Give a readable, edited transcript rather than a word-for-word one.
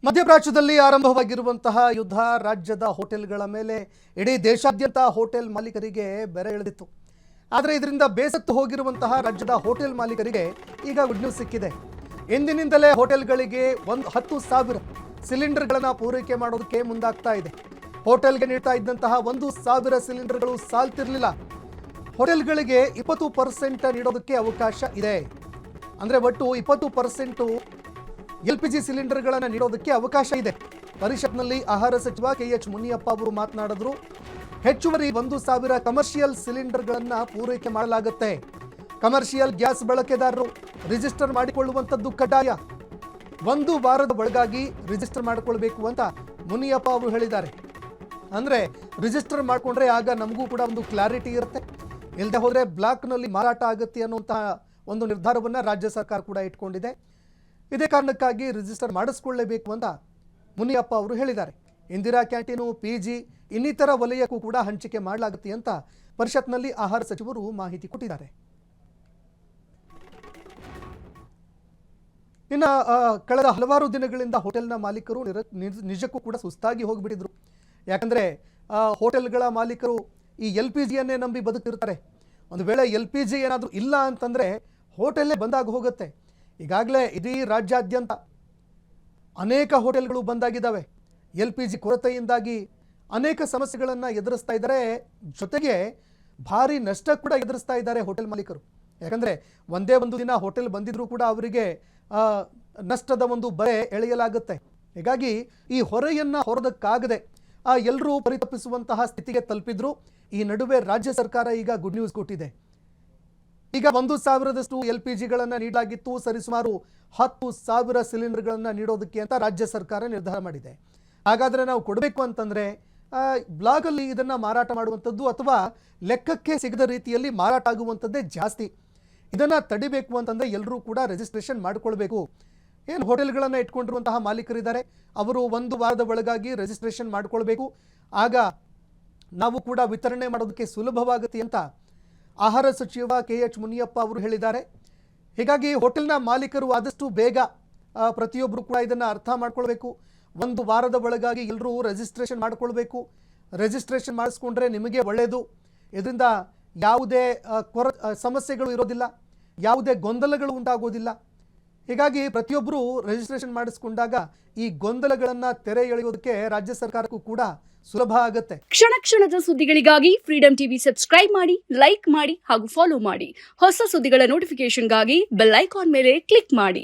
ಮಧ್ಯಪ್ರಾಚ್ಯದಲ್ಲಿ ಆರಂಭವಾಗಿರುವಂತಹ ಯುದ್ಧ ರಾಜ್ಯದ ಹೋಟೆಲ್ಗಳ ಮೇಲೆ ಇಡೀ ದೇಶಾದ್ಯಂತ ಹೋಟೆಲ್ ಮಾಲೀಕರಿಗೆ ಬೆರೆ ಎಳೆದಿತ್ತು. ಆದರೆ ಇದರಿಂದ ಬೇಸತ್ತು ಹೋಗಿರುವಂತಹ ರಾಜ್ಯದ ಹೋಟೆಲ್ ಮಾಲೀಕರಿಗೆ ಈಗ ಗುಡ್ ನ್ಯೂಸ್ ಸಿಕ್ಕಿದೆ. ಇಂದಿನಿಂದಲೇ ಹೋಟೆಲ್ಗಳಿಗೆ 10,000 ಸಿಲಿಂಡರ್ಗಳನ್ನು ಪೂರೈಕೆ ಮಾಡೋದಕ್ಕೆ ಮುಂದಾಗ್ತಾ ಇದೆ. ಹೋಟೆಲ್ಗೆ ನೀಡ್ತಾ ಇದ್ದಂತಹ 1,000 ಸಿಲಿಂಡರ್ಗಳು ಸಾಲ್ತಿರಲಿಲ್ಲ. ಹೋಟೆಲ್ಗಳಿಗೆ 20% ನೀಡೋದಕ್ಕೆ ಅವಕಾಶ ಇದೆ. ಅಂದರೆ ಒಟ್ಟು 20% LPG ಸಿಲಿಂಡರ್ಗಳನ್ನು ನೀಡೋದಕ್ಕೆ ಅವಕಾಶ ಇದೆ. ಪರಿಷತ್ನಲ್ಲಿ ಆಹಾರ ಸಚಿವ KH ಮುನಿಯಪ್ಪ ಅವರು ಮಾತನಾಡಿದ್ರು. ಹೆಚ್ಚುವರಿ 1,000 ಕಮರ್ಷಿಯಲ್ ಸಿಲಿಂಡರ್ಗಳನ್ನು ಪೂರೈಕೆ ಮಾಡಲಾಗುತ್ತೆ. ಕಮರ್ಷಿಯಲ್ ಗ್ಯಾಸ್ ಬಳಕೆದಾರರು ರಿಜಿಸ್ಟರ್ ಮಾಡಿಕೊಳ್ಳುವಂಥದ್ದು ಕಡ್ಡಾಯ. 1 ವಾರದ ಒಳಗಾಗಿ ರಿಜಿಸ್ಟರ್ ಮಾಡಿಕೊಳ್ಬೇಕು ಅಂತ ಮುನಿಯಪ್ಪ ಅವರು ಹೇಳಿದ್ದಾರೆ. ಅಂದರೆ ರಿಜಿಸ್ಟರ್ ಮಾಡಿಕೊಂಡ್ರೆ ಆಗ ನಮಗೂ ಕೂಡ ಒಂದು ಕ್ಲಾರಿಟಿ ಇರುತ್ತೆ. ಇಲ್ಲದೆ ಹೋದರೆ ಬ್ಲಾಕ್ನಲ್ಲಿ ಮಾರಾಟ ಆಗುತ್ತೆ ಅನ್ನುವಂತಹ ಒಂದು ನಿರ್ಧಾರವನ್ನು ರಾಜ್ಯ ಸರ್ಕಾರ ಕೂಡ ಇಟ್ಕೊಂಡಿದೆ. ಇದೇ ಕಾರಣಕ್ಕಾಗಿ ರಿಜಿಸ್ಟರ್ ಮಾಡಿಸ್ಕೊಳ್ಳೇಬೇಕು ಅಂತ ಮುನಿಯಪ್ಪ ಅವರು ಹೇಳಿದ್ದಾರೆ. ಇಂದಿರಾ ಕ್ಯಾಂಟೀನು, PG ಇನ್ನಿತರ ವಲಯಕ್ಕೂ ಕೂಡ ಹಂಚಿಕೆ ಮಾಡಲಾಗುತ್ತೆ ಅಂತ ಪರಿಷತ್ನಲ್ಲಿ ಆಹಾರ ಸಚಿವರು ಮಾಹಿತಿ ಕೊಟ್ಟಿದ್ದಾರೆ. ಇನ್ನು ಕಳೆದ ಹಲವಾರು ದಿನಗಳಿಂದ ಹೋಟೆಲ್ನ ಮಾಲೀಕರು ನಿಜಕ್ಕೂ ಕೂಡ ಸುಸ್ತಾಗಿ ಹೋಗಿಬಿಟ್ಟಿದ್ರು. ಯಾಕಂದರೆ ಹೋಟೆಲ್ಗಳ ಮಾಲೀಕರು ಈ LPGಯನ್ನೇ ನಂಬಿ ಬದುಕಿರ್ತಾರೆ. ಒಂದು ವೇಳೆ LPG ಏನಾದರೂ ಇಲ್ಲ ಅಂತಂದರೆ ಹೋಟೆಲ್ಲೇ ಬಂದಾಗಿ ಹೋಗುತ್ತೆ. ಈಗಾಗಲೇ ಇಡೀ ರಾಜ್ಯಾದ್ಯಂತ ಅನೇಕ ಹೋಟೆಲ್ಗಳು ಬಂದಾಗಿದ್ದಾವೆ. LPG ಕೊರತೆಯಿಂದಾಗಿ ಅನೇಕ ಸಮಸ್ಯೆಗಳನ್ನು ಎದುರಿಸ್ತಾ ಇದ್ದಾರೆ. ಜೊತೆಗೆ ಭಾರಿ ನಷ್ಟ ಕೂಡ ಎದುರಿಸ್ತಾ ಇದ್ದಾರೆ ಹೋಟೆಲ್ ಮಾಲೀಕರು. ಯಾಕಂದರೆ ಒಂದೇ ಒಂದು ದಿನ ಹೋಟೆಲ್ ಬಂದಿದ್ರೂ ಕೂಡ ಅವರಿಗೆ ನಷ್ಟದ ಒಂದು ಬರೆ ಎಳೆಯಲಾಗುತ್ತೆ. ಹೀಗಾಗಿ ಈ ಹೊರೆಯನ್ನು ಹೊರೋದಕ್ಕಾಗದೆ ಎಲ್ಲರೂ ಪರಿತಪಿಸುವಂತಹ ಸ್ಥಿತಿಗೆ ತಲುಪಿದ್ರು. ಈ ನಡುವೆ ರಾಜ್ಯ ಸರ್ಕಾರ ಈಗ ಗುಡ್ ನ್ಯೂಸ್ ಕೊಟ್ಟಿದೆ. ಈಗ 1,000ದಷ್ಟು LPGಗಳನ್ನು ನೀಡಲಾಗಿತ್ತು. ಸರಿಸುಮಾರು 10,000 ಸಿಲಿಂಡರ್ಗಳನ್ನು ನೀಡೋದಕ್ಕೆ ಅಂತ ರಾಜ್ಯ ಸರ್ಕಾರ ನಿರ್ಧಾರ ಮಾಡಿದೆ. ಹಾಗಾದರೆ ನಾವು ಕೊಡಬೇಕು ಅಂತಂದರೆ ಬ್ಲಾಗಲ್ಲಿ ಇದನ್ನು ಮಾರಾಟ ಮಾಡುವಂಥದ್ದು ಅಥವಾ ಲೆಕ್ಕಕ್ಕೆ ಸಿಗದ ರೀತಿಯಲ್ಲಿ ಮಾರಾಟ ಆಗುವಂಥದ್ದೇ ಜಾಸ್ತಿ. ಇದನ್ನು ತಡಿಬೇಕು ಅಂತಂದರೆ ಎಲ್ಲರೂ ಕೂಡ ರಿಜಿಸ್ಟ್ರೇಷನ್ ಮಾಡಿಕೊಳ್ಬೇಕು. ಏನು ಹೋಟೆಲ್ಗಳನ್ನು ಇಟ್ಕೊಂಡಿರುವಂತಹ ಮಾಲೀಕರಿದ್ದಾರೆ ಅವರು 1 ವಾರದ ಒಳಗಾಗಿ ರಿಜಿಸ್ಟ್ರೇಷನ್ ಮಾಡಿಕೊಳ್ಬೇಕು. ಆಗ ನಾವು ಕೂಡ ವಿತರಣೆ ಮಾಡೋದಕ್ಕೆ ಸುಲಭವಾಗುತ್ತೆ ಅಂತ ಆಹಾರ ಸಚಿವ KH ಮುನಿಯಪ್ಪ ಅವರು ಹೇಳಿದ್ದಾರೆ. ಹೀಗಾಗಿ ಹೋಟೆಲ್ನ ಮಾಲೀಕರು ಆದಷ್ಟು ಬೇಗ ಪ್ರತಿಯೊಬ್ಬರು ಕೂಡ ಇದನ್ನು ಅರ್ಥ ಮಾಡ್ಕೊಳ್ಬೇಕು. 1 ವಾರದ ಒಳಗಾಗಿ ಎಲ್ಲರೂ ರಿಜಿಸ್ಟ್ರೇಷನ್ ಮಾಡಿಕೊಳ್ಬೇಕು. ರಿಜಿಸ್ಟ್ರೇಷನ್ ಮಾಡಿಸ್ಕೊಂಡ್ರೆ ನಿಮಗೆ ಒಳ್ಳೆಯದು. ಇದರಿಂದ ಯಾವುದೇ ಸಮಸ್ಯೆಗಳು ಇರೋದಿಲ್ಲ, ಯಾವುದೇ ಗೊಂದಲಗಳು ಉಂಟಾಗೋದಿಲ್ಲ. ಹೀಗಾಗಿ ಪ್ರತಿಯೊಬ್ಬರು ರಿಜಿಸ್ಟ್ರೇಷನ್ ಮಾಡಿಸ್ಕೊಂಡಾಗ ಈ ಗೊಂದಲಗಳನ್ನು ತೆರೆ ಎಳೆಯೋದಕ್ಕೆ ರಾಜ್ಯ ಸರ್ಕಾರಕ್ಕೂ ಕೂಡ ಸುಲಭ ಆಗುತ್ತೆ. ಕ್ಷಣ ಕ್ಷಣದ ಸುದ್ದಿಗಳಿಗಾಗಿ ಫ್ರೀಡಂ ಟಿವಿ ಸಬ್ಸ್ಕ್ರೈಬ್ ಮಾಡಿ, ಲೈಕ್ ಮಾಡಿ ಹಾಗೂ ಫಾಲೋ ಮಾಡಿ. ಹೊಸ ಸುದ್ದಿಗಳ ನೋಟಿಫಿಕೇಶನ್ಗಾಗಿ ಬೆಲ್ ಐಕಾನ್ ಮೇಲೆ ಕ್ಲಿಕ್ ಮಾಡಿ.